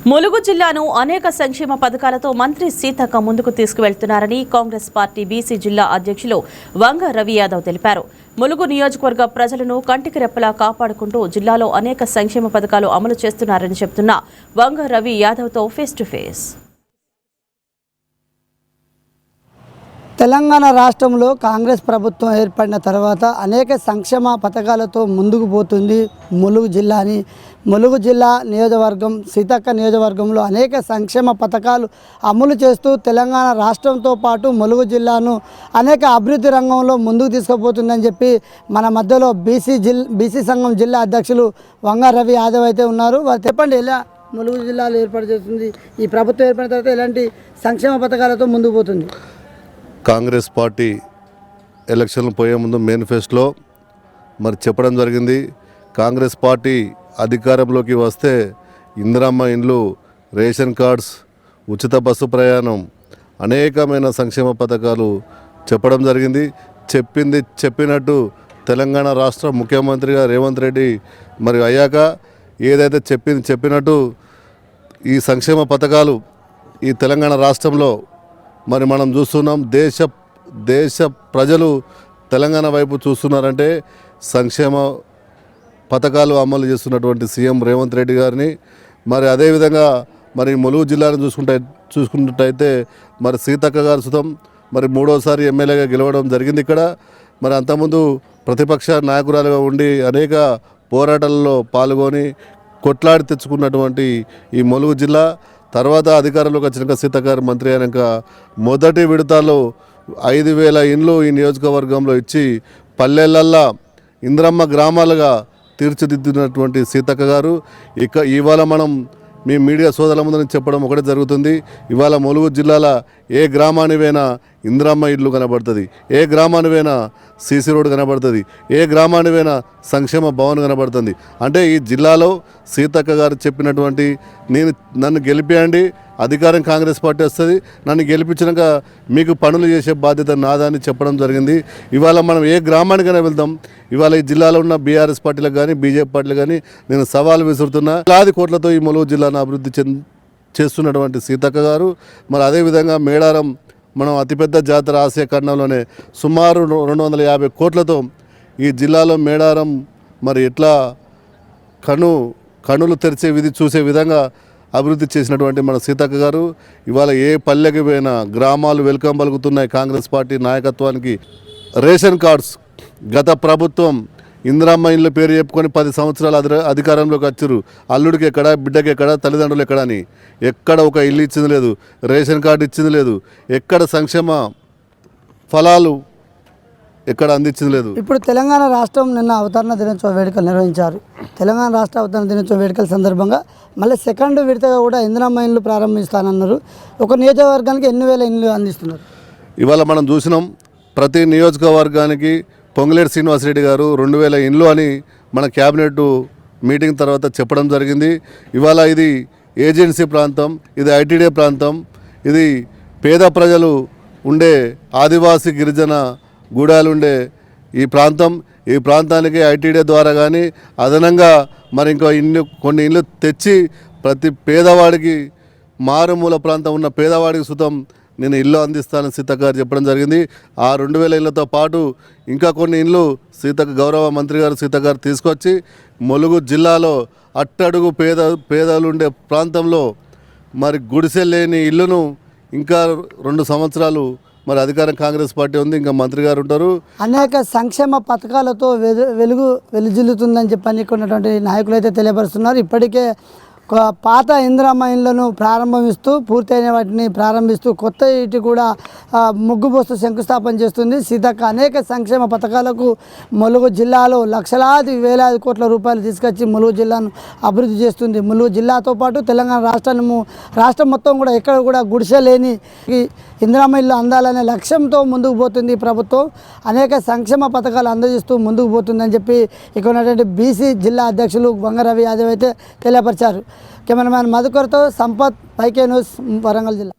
ములుగు జిల్లాను అనేక సంక్షేమ పథకాలతో మంత్రి సీతక్క ముందుకు తీసుకువెళ్తున్నారని కాంగ్రెస్ పార్టీ బీసీ జిల్లా అధ్యక్షులు వంగ రవి యాదవ్ తెలిపారు. ములుగు నియోజకవర్గ ప్రజలను కంటికి రెప్పలా కాపాడుకుంటూ జిల్లాలో అనేక సంక్షేమ పథకాలు అమలు చేస్తున్నారని చెబుతున్న వంగ రవి యాదవ్తో ఫేస్ టు ఫేస్. తెలంగాణ రాష్ట్రంలో కాంగ్రెస్ ప్రభుత్వం ఏర్పడిన తర్వాత అనేక సంక్షేమ పథకాలతో ముందుకు పోతుంది ములుగు జిల్లాని. ములుగు జిల్లా నియోజకవర్గం సీతక్క నియోజకవర్గంలో అనేక సంక్షేమ పథకాలు అమలు చేస్తూ తెలంగాణ రాష్ట్రంతో పాటు ములుగు జిల్లాను అనేక అభివృద్ధి రంగంలో ముందుకు తీసుకుపోతుందని చెప్పి మన మధ్యలో బీసీ సంఘం జిల్లా అధ్యక్షులు వంగ రవి యాదవ్ అయితే ఉన్నారు. వారు చెప్పండి, ఎలా ములుగు జిల్లాలో ఏర్పాటు చేస్తుంది, ఈ ప్రభుత్వం ఏర్పడిన తర్వాత ఎలాంటి సంక్షేమ పథకాలతో ముందుకు పోతుంది? కాంగ్రెస్ పార్టీ ఎలక్షన్లు పోయే ముందు మేనిఫెస్టోలో మరి చెప్పడం జరిగింది. కాంగ్రెస్ పార్టీ అధికారంలోకి వస్తే ఇందిరమ్మ ఇండ్లు, రేషన్ కార్డ్స్, ఉచిత బస్సు ప్రయాణం, అనేకమైన సంక్షేమ పథకాలు చెప్పడం జరిగింది. చెప్పినట్టు తెలంగాణ రాష్ట్ర ముఖ్యమంత్రిగా రేవంత్ రెడ్డి మరి అయ్యాక ఏదైతే చెప్పినట్టు ఈ సంక్షేమ పథకాలు ఈ తెలంగాణ రాష్ట్రంలో మరి మనం చూస్తున్నాం. దేశ ప్రజలు తెలంగాణ వైపు చూస్తున్నారంటే సంక్షేమ పథకాలు అమలు చేస్తున్నటువంటి సీఎం రేవంత్ రెడ్డి గారిని. మరి అదేవిధంగా మరి ములుగు జిల్లాను చూసుకున్నట్టయితే మరి సీతక్క గారు సుతం మరి మూడోసారి ఎమ్మెల్యేగా గెలవడం జరిగింది ఇక్కడ. మరి అంతకుముందు ప్రతిపక్ష నాయకురాలుగా ఉండి అనేక పోరాటాలలో పాల్గొని కొట్లాడి తెచ్చుకున్నటువంటి ఈ ములుగు జిల్లా తర్వాత అధికారంలోకి వచ్చినాక సీతక్క గారు మంత్రి అయినాక మొదటి విడతలో 5,000 ఇండ్లు ఈ నియోజకవర్గంలో ఇచ్చి పల్లెలల్లా ఇంద్రమ్మ గ్రామాలుగా తీర్చిదిద్దినటువంటి సీతక్క గారు ఇవాళ మనం మీ మీడియా సోదరుల ముందు చెప్పడం ఒకటే జరుగుతుంది. ఇవాళ ములుగు జిల్లాల ఏ గ్రామానివైనా ఇంద్రమ్మ ఇల్లు కనబడుతుంది, ఏ గ్రామానివైనా సీసీ రోడ్ కనబడుతుంది, ఏ గ్రామానివైనా సంక్షేమ భవన్ కనబడుతుంది. అంటే ఈ జిల్లాలో సీతక్క గారు చెప్పినటువంటి నన్ను గెలిపియండి, అధికారం కాంగ్రెస్ పార్టీ వస్తుంది, నన్ను గెలిపించినాక మీకు పనులు చేసే బాధ్యత నాదని చెప్పడం జరిగింది. ఇవాళ మనం ఏ గ్రామానికైనా వెళ్తాం. ఇవాళ ఈ జిల్లాలో ఉన్న బీఆర్ఎస్ పార్టీలకు కానీ బీజేపీ పార్టీలకు కానీ నేను సవాల్ విసురుతున్నా. వేలాది కోట్లతో ఈ ములుగు జిల్లాను అభివృద్ధి చేస్తున్నటువంటి సీతక్క గారు మరి అదేవిధంగా మేడారం మనం అతిపెద్ద జాతర ఆసియా ఖండంలోనే సుమారు 250 కోట్లతో ఈ జిల్లాలో మేడారం మరి ఎట్లా కనులు తెరిచే చూసే విధంగా అభివృద్ధి చేసినటువంటి మన సీతక్క గారు ఇవాళ ఏ పల్లెకి పోయినా గ్రామాలు వెల్కమ్ పలుకుతున్నాయి కాంగ్రెస్ పార్టీ నాయకత్వానికి. రేషన్ కార్డ్స్ గత ప్రభుత్వం ఇందిరమ్మ ఇండ్ల పేరు చెప్పుకొని 10 సంవత్సరాలు అధికారంలోకి వచ్చారు. అల్లుడికి ఎక్కడ, బిడ్డకి ఎక్కడ, తల్లిదండ్రులు ఎక్కడ అని ఎక్కడ ఒక ఇల్లు ఇచ్చింది లేదు, రేషన్ కార్డు ఇచ్చింది లేదు, ఎక్కడ సంక్షేమ ఫలాలు ఎక్కడ అందించింది లేదు. ఇప్పుడు తెలంగాణ రాష్ట్రం నిన్న అవతరణ దినోత్సవ వేడుకలు నిర్వహించారు. తెలంగాణ రాష్ట్ర అవతరణ దినోత్సవ వేడుకల సందర్భంగా మళ్ళీ సెకండ్ విడతగా కూడా ఇందిరమ్మ ఇండ్లు ప్రారంభిస్తానన్నారు. ఒక నియోజకవర్గానికి ఎన్ని వేల ఇండ్లు అందిస్తున్నారు? ఇవాళ మనం చూసినాం ప్రతి నియోజకవర్గానికి పొంగులేటి శ్రీనివాసరెడ్డి గారు 2,000 ఇండ్లు అని మన క్యాబినెట్ మీటింగ్ తర్వాత చెప్పడం జరిగింది. ఇవాళ ఇది ఏజెన్సీ ప్రాంతం, ఇది ఐటీడీ ప్రాంతం, ఇది పేద ప్రజలు ఉండే ఆదివాసీ గిరిజన గూడాలు ఉండే ఈ ప్రాంతానికి ఐటీడీ ద్వారా కానీ అదనంగా మరి ఇంకా కొన్ని ఇళ్ళు తెచ్చి ప్రతి పేదవాడికి మారుమూల ప్రాంతం ఉన్న పేదవాడికి సుతం నేను ఇల్లు అందిస్తానని సీతక్క గారు చెప్పడం జరిగింది. ఆ 2,000 ఇళ్లతో పాటు ఇంకా కొన్ని ఇళ్ళు గౌరవ మంత్రి గారు సీతక్క గారు తీసుకొచ్చి ములుగు జిల్లాలో అట్టడుగు పేదలు ఉండే ప్రాంతంలో మరి గుడిసె లేని ఇల్లును ఇంకా 2 సంవత్సరాలు మరి అధికారం కాంగ్రెస్ పార్టీ ఉంది, ఇంకా మంత్రి గారు ఉంటారు. అనేక సంక్షేమ పథకాలతో వెలుజిల్లుతుందని చెప్పని కొన్నటువంటి నాయకులు అయితే తెలియపరుస్తున్నారు. ఇప్పటికే పాత ఇందిరమ్మ ఇండ్లను పూర్తయిన వాటిని ప్రారంభిస్తూ కొత్త ఇంటి కూడా ముగ్గుపోస్తూ శంకుస్థాపన చేస్తుంది సీతక్క. అనేక సంక్షేమ పథకాలకు ములుగు జిల్లాలో లక్షలాది వేలాది కోట్ల రూపాయలు తీసుకొచ్చి ములుగు జిల్లాను అభివృద్ధి చేస్తుంది. ములుగు జిల్లాతో పాటు తెలంగాణ రాష్ట్రం మొత్తం కూడా ఎక్కడ కూడా గుడిసె లేని ఇందిరమ్మ ఇల్లు అందాలనే లక్ష్యంతో ముందుకు పోతుంది ప్రభుత్వం. అనేక సంక్షేమ పథకాలు అందజేస్తూ ముందుకు పోతుందని చెప్పి ఇక్కడ ఉన్నటువంటి బీసీ జిల్లా అధ్యక్షులు వంగ రవి యాదవ్ అయితే తెలియపరిచారు. కెమెరామ్యాన్ మధుకర్తో సంపత్, వైకే న్యూస్, వరంగల్ జిల్లా.